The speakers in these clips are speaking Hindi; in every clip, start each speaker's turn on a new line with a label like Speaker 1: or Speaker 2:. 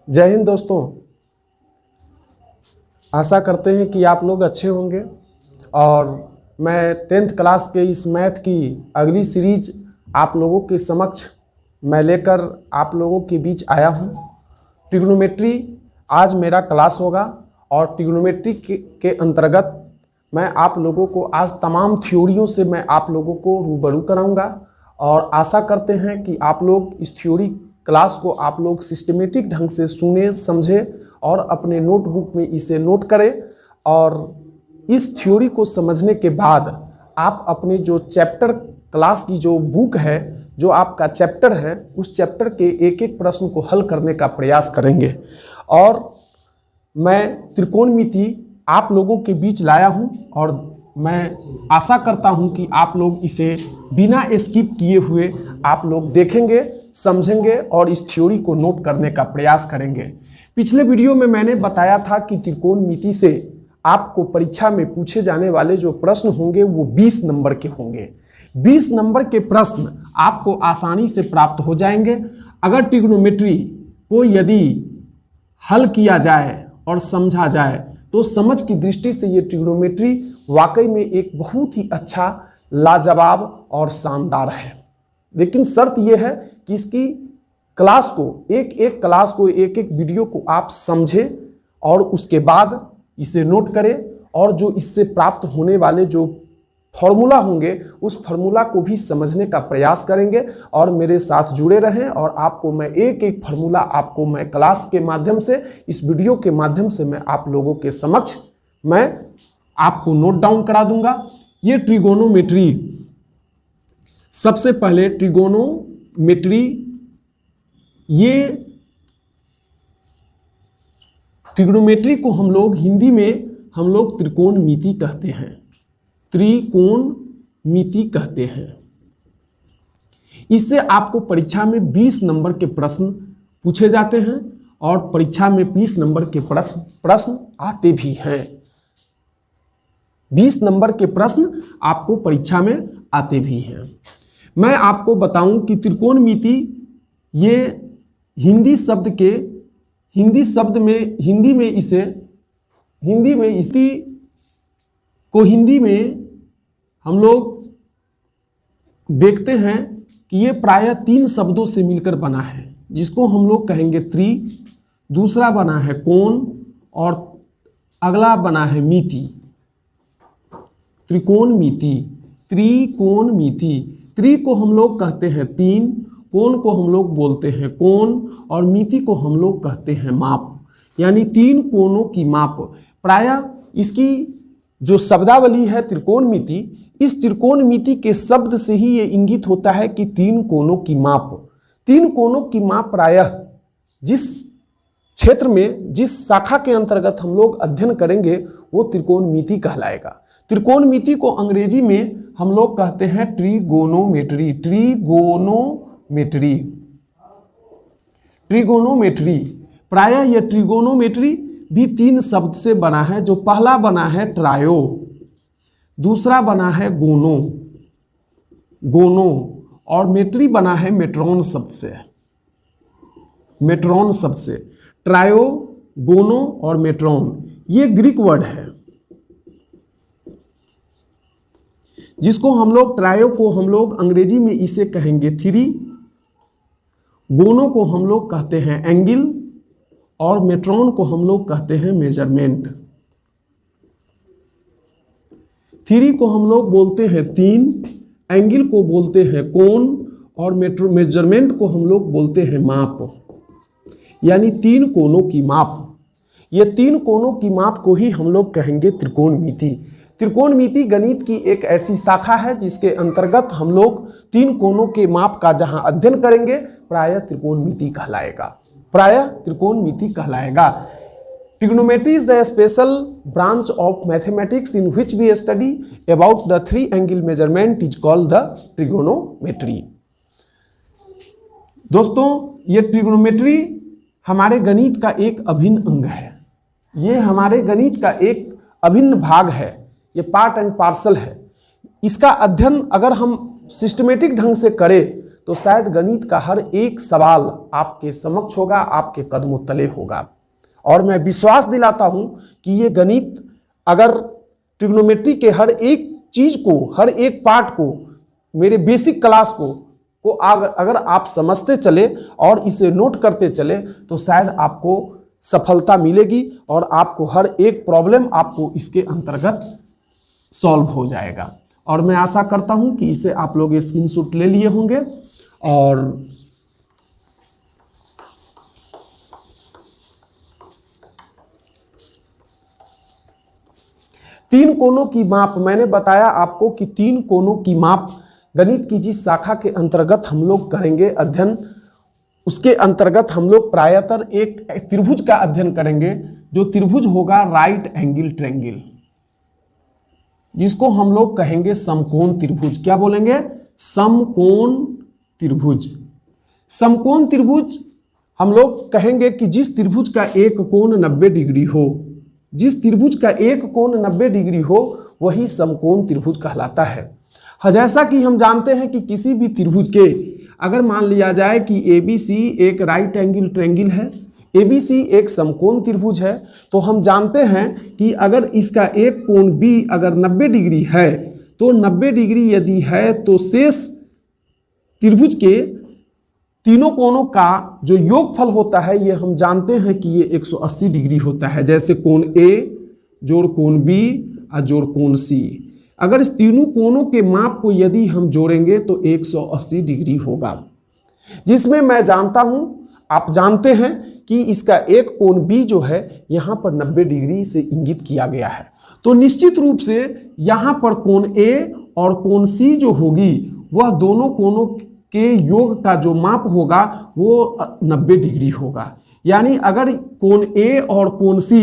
Speaker 1: जय हिंद दोस्तों। आशा करते हैं कि आप लोग अच्छे होंगे और मैं 10th क्लास के इस मैथ की अगली सीरीज आप लोगों के समक्ष मैं लेकर आप लोगों के बीच आया हूं। ट्रिग्नोमेट्री आज मेरा क्लास होगा और ट्रिग्नोमेट्री के अंतर्गत मैं आप लोगों को आज तमाम थ्योरियों से मैं आप लोगों को रूबरू कराऊंगा और आशा करते हैं कि आप लोग इस थ्योरी क्लास को आप लोग सिस्टमेटिक ढंग से सुने, समझे और अपने नोटबुक में इसे नोट करें। और इस थ्योरी को समझने के बाद आप अपने जो चैप्टर क्लास की जो बुक है, जो आपका चैप्टर है, उस चैप्टर के एक एक प्रश्न को हल करने का प्रयास करेंगे। और मैं त्रिकोणमिति आप लोगों के बीच लाया हूं और मैं आशा करता हूं कि आप लोग इसे बिना स्किप किए हुए आप लोग देखेंगे, समझेंगे और इस थ्योरी को नोट करने का प्रयास करेंगे। पिछले वीडियो में मैंने बताया था कि त्रिकोणमिति से आपको परीक्षा में पूछे जाने वाले जो प्रश्न होंगे वो 20 नंबर के होंगे। 20 नंबर के प्रश्न आपको आसानी से प्राप्त हो जाएंगे अगर ट्रिग्नोमेट्री को यदि हल किया जाए और समझा जाए तो समझ की दृष्टि से ये ट्रिग्नोमेट्री वाकई में एक बहुत ही अच्छा, लाजवाब और शानदार है। लेकिन शर्त यह है कि इसकी क्लास को एक एक वीडियो को आप समझें और उसके बाद इसे नोट करें और जो इससे प्राप्त होने वाले जो फॉर्मूला होंगे उस फॉर्मूला को भी समझने का प्रयास करेंगे और मेरे साथ जुड़े रहें। और आपको मैं एक एक फॉर्मूला आपको मैं क्लास के माध्यम से, इस वीडियो के माध्यम से मैं आप लोगों के समक्ष मैं आपको नोट डाउन करा दूंगा। ये ट्रिगोनोमेट्री, सबसे पहले ट्रिगोनोमेट्री, ये ट्रिग्नोमेट्री को हम लोग हिंदी में हम लोग त्रिकोणमिति कहते हैं, त्रिकोणमिति कहते हैं। इससे आपको परीक्षा में 20 नंबर के प्रश्न पूछे जाते हैं और परीक्षा में 20 नंबर के प्रश्न आते भी हैं। 20 नंबर के प्रश्न आपको परीक्षा में आते भी हैं। मैं आपको बताऊं कि त्रिकोणमिति ये हिंदी में हम लोग देखते हैं कि ये प्रायः 3 शब्दों से मिलकर बना है, जिसको हम लोग कहेंगे त्रि, दूसरा बना है कोण और अगला बना है मिति। त्रिकोणमिति, त्रिकोणमिति। त्रि को हम लोग कहते हैं 3, कोण को हम लोग बोलते हैं कोण और मिति को हम लोग कहते हैं माप, यानी 3 कोणों की माप। प्रायः इसकी जो शब्दावली है त्रिकोणमिति, इस त्रिकोणमिति के शब्द से ही ये इंगित होता है कि 3 कोणों की माप। 3 कोणों की माप प्रायः जिस क्षेत्र में, जिस शाखा के अंतर्गत हम लोग अध्ययन करेंगे वो त्रिकोणमिति कहलाएगा। त्रिकोणमिति को अंग्रेजी में हम लोग कहते हैं ट्रिगोनोमेट्री। Trigonometry, trigonometry. प्रायः यह ट्रिगोनोमेट्री भी 3 शब्द से बना है। जो पहला बना है ट्रायो, दूसरा बना है गोनो, गोनो, और मेट्री बना है मेट्रॉन शब्द से, मेट्रॉन शब्द से। ट्रायो, गोनो और मेट्रॉन ये ग्रीक वर्ड है, जिसको हम लोग ट्रायो को हम लोग अंग्रेजी में इसे कहेंगे थ्री, गोनो को हम लोग कहते हैं एंगल और मेट्रॉन को हम लोग कहते हैं मेजरमेंट। थ्री को हम लोग बोलते हैं 3, एंगल को बोलते हैं कोण और मेजरमेंट को हम लोग बोलते हैं माप, यानी 3 कोणों की माप। ये 3 कोणों की माप को ही हम लोग कहेंगे त्रिकोणमिति। त्रिकोणमिति गणित की एक ऐसी शाखा है जिसके अंतर्गत हम लोग 3 कोणों के माप का जहां अध्ययन करेंगे प्रायः त्रिकोणमिति कहलाएगा, प्रायः त्रिकोणमिति कहलाएगा। Trigonometry is the special branch of mathematics in which we study about the 3 angle measurement is called the trigonometry. दोस्तों, ये ट्रिग्नोमेट्री हमारे गणित का एक अभिन्न अंग है, ये हमारे गणित का एक अभिन्न भाग है, ये पार्ट एंड पार्सल है। इसका अध्ययन अगर हम सिस्टमेटिक ढंग से करें तो शायद गणित का हर एक सवाल आपके समक्ष होगा, आपके कदमों तले होगा। और मैं विश्वास दिलाता हूं कि ये गणित अगर ट्रिग्नोमेट्री के हर एक चीज को, हर एक पार्ट को, मेरे बेसिक क्लास को अगर आप समझते चले और इसे नोट करते चले तो शायद आपको सफलता मिलेगी और आपको हर एक प्रॉब्लम आपको इसके अंतर्गत सॉल्व हो जाएगा। और मैं आशा करता हूं कि इसे आप लोग स्क्रीनशॉट ले लिए होंगे। और तीन कोनों की माप, मैंने बताया आपको कि तीन कोनों की माप गणित की जिस शाखा के अंतर्गत हम लोग करेंगे अध्ययन, उसके अंतर्गत हम लोग प्रायतर एक त्रिभुज का अध्ययन करेंगे, जो त्रिभुज होगा राइट एंगल ट्रायंगल, जिसको हम लोग कहेंगे समकोण त्रिभुज। क्या बोलेंगे? समकोण त्रिभुज। समकोण त्रिभुज हम लोग कहेंगे कि जिस त्रिभुज का एक कोण 90 डिग्री हो, जिस त्रिभुज का एक कोण 90 डिग्री हो वही समकोण त्रिभुज कहलाता है। जैसा कि हम जानते हैं कि किसी भी त्रिभुज के अगर मान लिया जाए कि ABC एक राइट एंगल ट्रायंगल है, ABC एक समकोण त्रिभुज है, तो हम जानते हैं कि अगर इसका एक कोण B अगर 90 डिग्री है तो 90 डिग्री यदि है तो शेष त्रिभुज के तीनों कोणों का जो योगफल होता है ये हम जानते हैं कि ये 180 डिग्री होता है। जैसे कोण A जोड़ कोण B और जोड़ कोण C, अगर इस तीनों कोणों के माप को यदि हम जोड़ेंगे तो 180 डिग्री होगा, जिसमें मैं जानता हूं, आप जानते हैं कि इसका एक कोण B जो है यहाँ पर 90 डिग्री से इंगित किया गया है। तो निश्चित रूप से यहाँ पर कोण A और कोण C जो होगी वह दोनों कोणों के योग का जो माप होगा वो 90 डिग्री होगा। यानी अगर कोण A और कोण C,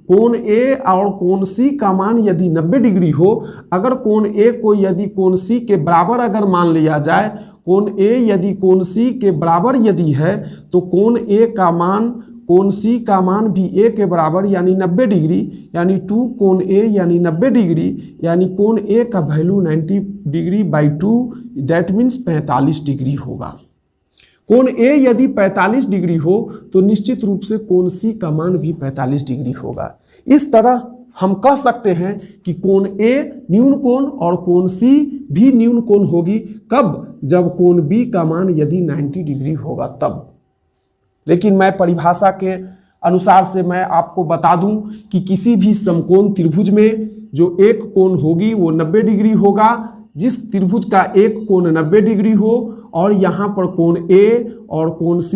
Speaker 1: कोण A और कोण C का मान यदि 90 डिग्री हो, अगर कोण A को यदि कोण C के बराबर अगर मान लिया जाए, कोण A यदि कोण C के बराबर यदि है तो कोण A का मान कोण C का मान भी A के बराबर यानी 90 डिग्री, यानी 2 कोण A यानी 90 डिग्री, यानी कोण A का value 90 degree by 2 that means 45 degree होगा। कोण A यदि 45 डिग्री हो तो निश्चित रूप से कोण C का मान भी 45 डिग्री होगा। इस तरह हम कह सकते हैं कि कोण A न्यून कोण और कोण C भी न्यून कोण होगी। कब? जब कोण B का मान यदि 90 डिग्री होगा तब। लेकिन मैं परिभाषा के अनुसार से मैं आपको बता दूं कि किसी भी समकोण त्रिभुज में जो एक कोण होगी वो 90 डिग्री होगा। जिस त्रिभुज का एक कोण 90 डिग्री हो और यहाँ पर कोण A और कोण C,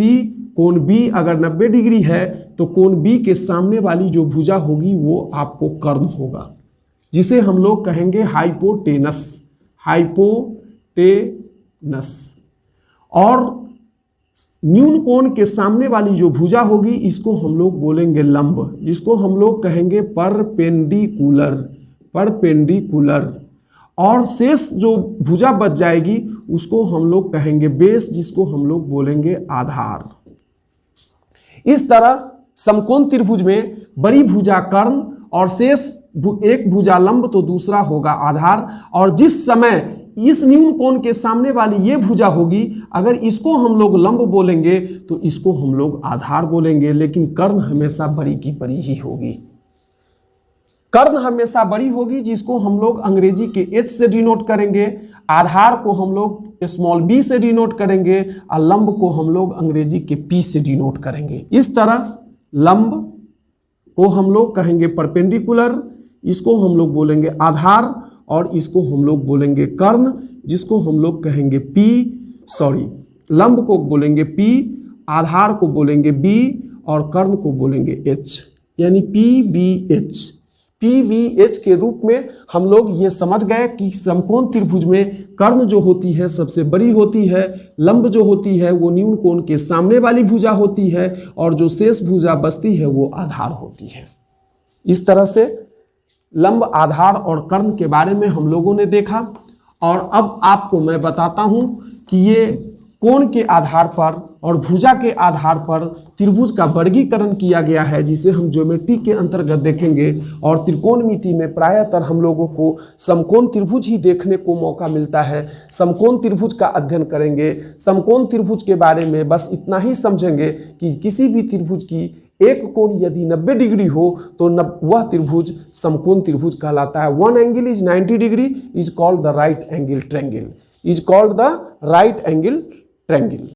Speaker 1: कोण B अगर 90 डिग्री है तो कोण B के सामने वाली जो भुजा होगी वो आपको कर्ण होगा, जिसे हम लोग कहेंगे हाइपोटेनस। हाइपोटेनस। और न्यून कोण के सामने वाली जो भुजा होगी इसको हम लोग बोलेंगे लंब, जिसको हम लोग कहेंगे परपेंडिकुलर। परपेंडिकुलर। और शेष जो भुजा बच जाएगी उसको हम लोग कहेंगे बेस, जिसको हम लोग बोलेंगे आधार। इस तरह समकोण त्रिभुज में बड़ी भुजा कर्ण और शेष एक भुजा लंब तो दूसरा होगा आधार। और जिस समय इस न्यून कोण के सामने वाली ये भुजा होगी, अगर इसको हम लोग लंब बोलेंगे तो इसको हम लोग आधार बोलेंगे। लेकिन कर्ण हमेशा बड़ी की बड़ी ही होगी। कर्ण हमेशा बड़ी होगी, जिसको हम लोग अंग्रेजी के H से डिनोट करेंगे, आधार को हम लोग स्मॉल b से डिनोट करेंगे और लंब को हम लोग अंग्रेजी के P से डिनोट करेंगे। इस तरह लंब को हम लोग कहेंगे परपेंडिकुलर, इसको हम लोग बोलेंगे आधार और इसको हम लोग बोलेंगे कर्ण, जिसको हम लोग कहेंगे लंब को बोलेंगे P, आधार को बोलेंगे B और कर्ण को बोलेंगे H, यानी PBH। PBH के रूप में हम लोग ये समझ गए कि समकोण त्रिभुज में कर्ण जो होती है सबसे बड़ी होती है, लंब जो होती है वो न्यून कोण के सामने वाली भुजा होती है और जो शेष भुजा बचती है वो आधार होती है। इस तरह से लंब, आधार और कर्ण के बारे में हम लोगों ने देखा। और अब आपको मैं बताता हूं कि ये कोण के आधार पर और भुजा के आधार पर त्रिभुज का वर्गीकरण किया गया है, जिसे हम ज्योमेट्री के अंतर्गत देखेंगे। और त्रिकोणमिति में प्रायतर हम लोगों को समकोण त्रिभुज ही देखने को मौका मिलता है। समकोण त्रिभुज का अध्ययन करेंगे। समकोण त्रिभुज के बारे में बस इतना ही समझेंगे कि किसी भी त्रिभुज की एक कोण यदि 90 डिग्री हो तो वह त्रिभुज समकोण त्रिभुज कहलाता है। One angle is 90 degree is called the right angle triangle, is called the right angle triangle.